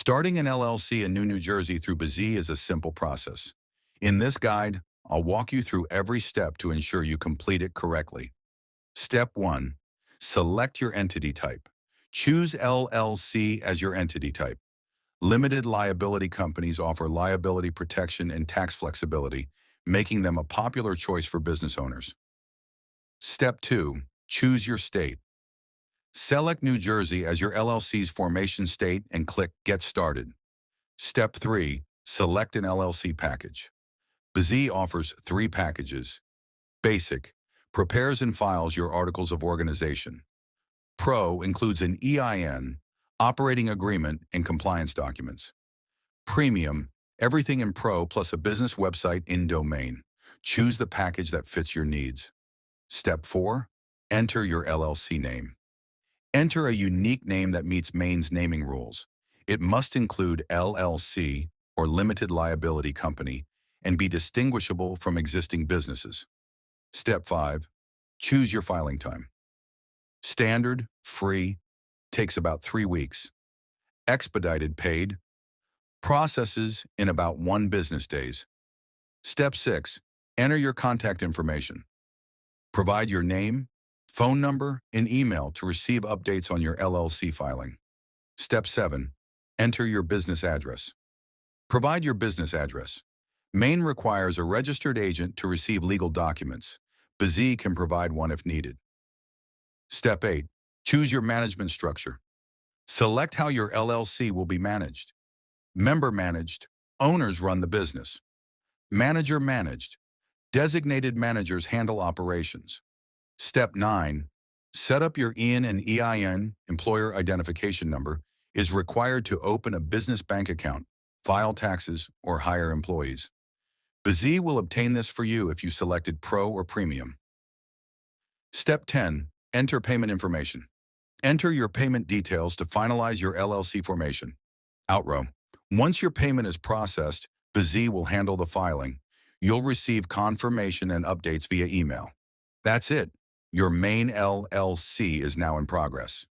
Starting an LLC in New Jersey through BZ is a simple process. In this guide, I'll walk you through every step to ensure you complete it correctly. Step 1. Select your entity type. Choose LLC as your entity type. Limited liability companies offer liability protection and tax flexibility, making them a popular choice for business owners. Step 2. Choose your state. Select New Jersey as your LLC's formation state and click Get Started. Step 3. Select an LLC package. BZ offers 3 packages. Basic, prepares and files your articles of organization. Pro includes an EIN, operating agreement, and compliance documents. Premium, everything in Pro plus a business website in domain. Choose the package that fits your needs. Step 4. Enter your LLC name. Enter a unique name that meets Maine's naming rules. It must include LLC or limited liability company and be distinguishable from existing businesses. Step 5. Choose your filing time. Standard, free, takes about 3 weeks. Expedited, paid, processes in about 1 business days. Step 6. Enter your contact information. Provide your name, phone number, and email to receive updates on your LLC filing. Step 7. Enter your business address. Provide your business address. Maine requires a registered agent to receive legal documents. BZ can provide one if needed. Step 8. Choose your management structure. Select how your LLC will be managed. Member managed, owners run the business. Manager managed, designated managers handle operations. Step 9. Set up your IN and EIN, employer identification number, is required to open a business bank account, file taxes, or hire employees. BZ will obtain this for you if you selected Pro or Premium. Step 10. Enter payment information. Enter your payment details to finalize your LLC formation. Outrow. Once your payment is processed, BZ will handle the filing. You'll receive confirmation and updates via email. That's it. Your Maine LLC is now in progress.